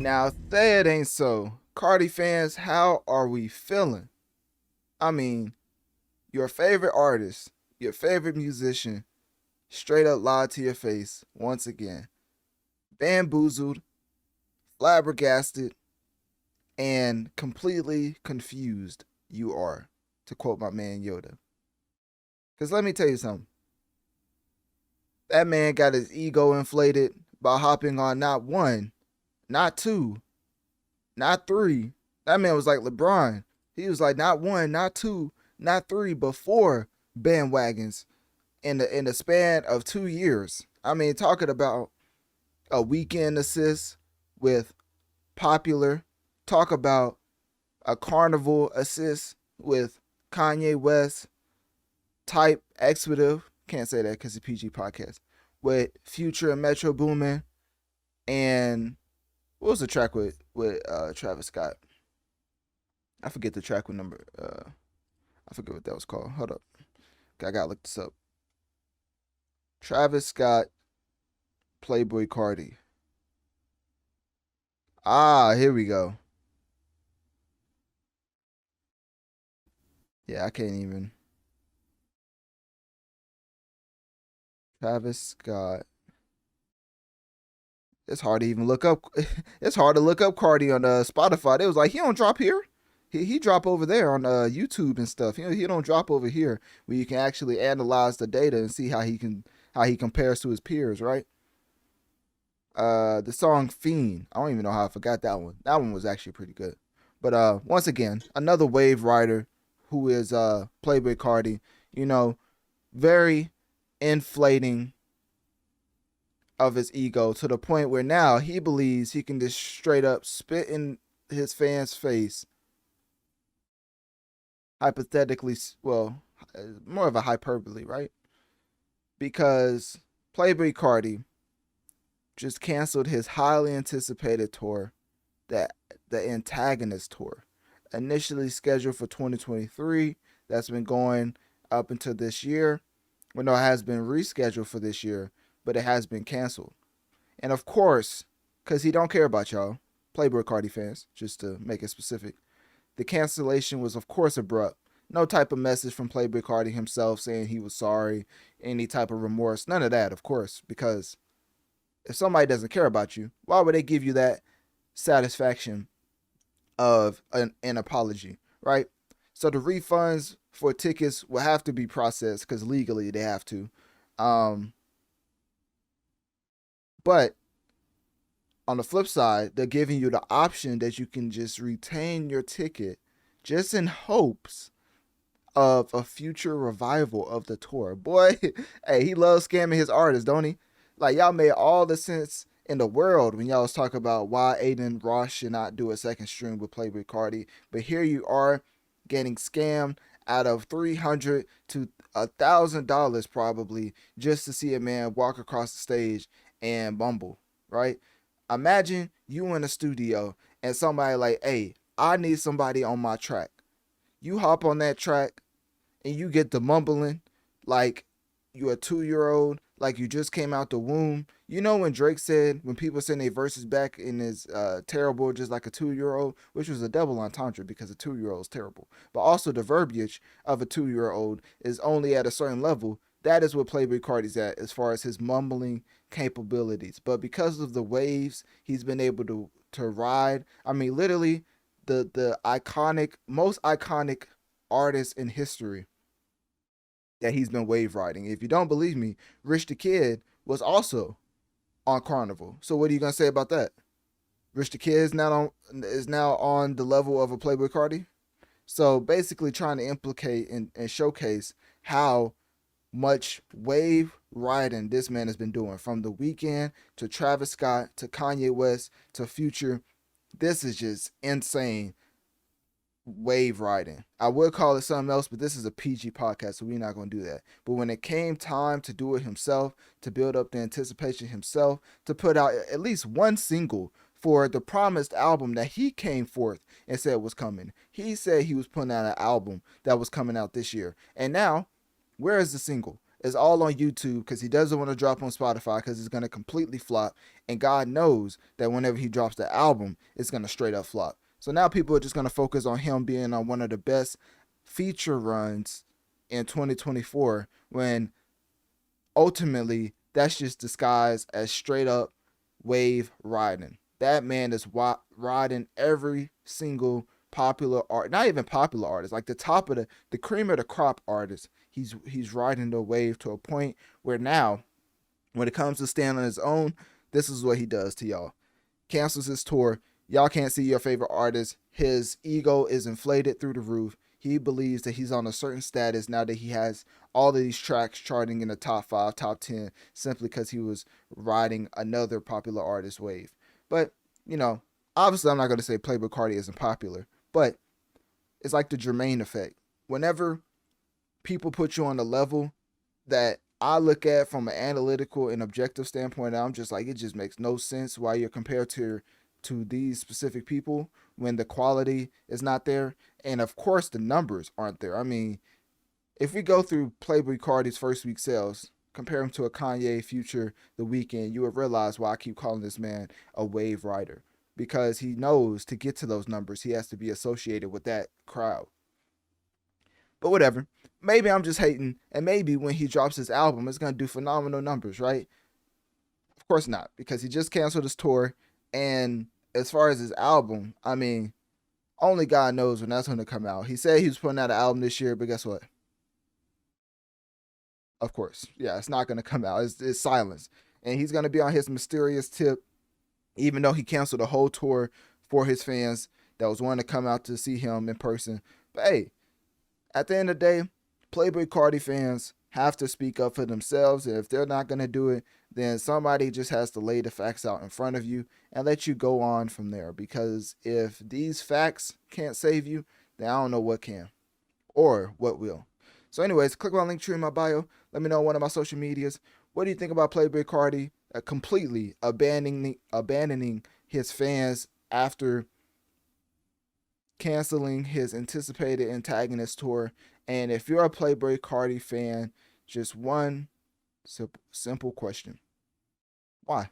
Now, say it ain't so. Cardi fans, how are we feeling? I mean, your favorite artist, your favorite musician, straight up lied to your face once again. Bamboozled, flabbergasted, and completely confused you are, to quote my man Yoda. Because let me tell you something. That man got his ego inflated by hopping on not one, not two, not three. That man was like LeBron. He was like not one, not two, not three, but four bandwagons in the span of 2 years. I mean, talking about a weekend assist with Popular. Talk about a carnival assist with Kanye West. Type expletive. Can't say that because it's a PG podcast. With Future and Metro Boomin. And what was the track with Travis Scott? I forget the track with number. I forget what that was called. Hold up, I gotta look this up. Travis Scott, Playboi Carti. Ah, here we go. Yeah, I can't even. Travis Scott. It's hard to even look up. It's hard to look up Cardi on Spotify. It was like he don't drop here. He drop over there on YouTube and stuff. He don't drop over here where you can actually analyze the data and see how he compares to his peers, right? The song Fiend. I don't even know how I forgot that one. That one was actually pretty good. But once again, another wave rider who is Playboi Carti. You know, very inflating of his ego to the point where now he believes he can just straight up spit in his fans' face, hypothetically, well, more of a hyperbole, right? Because Playboi Carti just canceled his highly anticipated tour, that the Antagonist Tour, initially scheduled for 2023. That's been going up until this year. Well, no, it has been rescheduled for this year, but it has been canceled. And of course, because he don't care about y'all, Playboi Carti fans, just to make it specific, the cancellation was of course abrupt. No type of message from Playboi Carti himself saying he was sorry, any type of remorse, none of that, of course, because if somebody doesn't care about you, why would they give you that satisfaction of an apology, right? So the refunds for tickets will have to be processed because legally they have to. Um, but on the flip side, they're giving you the option that you can just retain your ticket just in hopes of a future revival of the tour. Boy, hey, he loves scamming his artists, don't he? Like, y'all made all the sense in the world when y'all was talking about why Aiden Ross should not do a second stream with Playboi Carti. But here you are getting scammed out of $300 to $1,000 probably just to see a man walk across the stage and bumble, right? Imagine you in a studio and somebody like, hey, I need somebody on my track. You hop on that track and you get the mumbling like you're a 2 year old, like you just came out the womb. You know when Drake said when people send their verses back in his terrible just like a 2 year old, which was a double entendre because a 2 year old is terrible. But also the verbiage of a 2 year old is only at a certain level. That is what Playboi Carti's at as far as his mumbling capabilities. But because of the waves he's been able to ride, I mean literally the iconic, most iconic artist in history that he's been wave riding. If you don't believe me, Rich the Kid was also on Carnival. So what are you gonna say about that? Rich the Kid is now on the level of a Playboi Carti. So basically, trying to implicate and showcase how much wave riding this man has been doing from the weekend to Travis Scott to Kanye West to Future. This is just insane wave riding. I would call it something else, but this is a PG podcast, so we're not going to do that. But when it came time to do it himself, to build up the anticipation himself, to put out at least one single for the promised album that he came forth and said was coming. He said he was putting out an album that was coming out this year. And now, where is the single? It's all on YouTube because he doesn't want to drop on Spotify because it's going to completely flop. And God knows that whenever he drops the album, it's going to straight up flop. So now people are just going to focus on him being on one of the best feature runs in 2024 when ultimately that's just disguised as straight up wave riding. That man is riding every single popular art, not even popular artist, like the top of the cream of the crop artist. He's riding the wave to a point where now, when it comes to stand on his own, this is what he does to y'all. Cancels his tour. Y'all can't see your favorite artist. His ego is inflated through the roof. He believes that he's on a certain status now that he has all of these tracks charting in the top 5, top 10, simply because he was riding another popular artist wave. But, you know, obviously I'm not going to say Playboi Carti isn't popular, but it's like the Jermaine effect. Whenever people put you on a level that I look at from an analytical and objective standpoint, I'm just like, it just makes no sense why you're compared to these specific people when the quality is not there. And of course the numbers aren't there. I mean, if we go through Playboi Carti's first week sales, compare him to a Kanye, Future, The Weeknd, you would realize why I keep calling this man a wave rider. Because he knows to get to those numbers, he has to be associated with that crowd. But whatever. Maybe I'm just hating, and maybe when he drops his album, it's going to do phenomenal numbers, right? Of course not, because he just canceled his tour. And as far as his album, I mean, only God knows when that's going to come out. He said he was putting out an album this year, but guess what? Of course, yeah, it's not going to come out. It's silence. And he's going to be on his mysterious tip, even though he canceled a whole tour for his fans that was wanting to come out to see him in person. But hey, at the end of the day, Playboi Carti fans have to speak up for themselves. And if they're not going to do it, then somebody just has to lay the facts out in front of you and let you go on from there. Because if these facts can't save you, then I don't know what can or what will. So anyways, click my link tree in my bio. Let me know on one of my social medias. What do you think about Playboi Carti completely abandoning his fans after canceling his anticipated Antagonist Tour? And if you're a Playboi Carti fan, just one simple question. Why?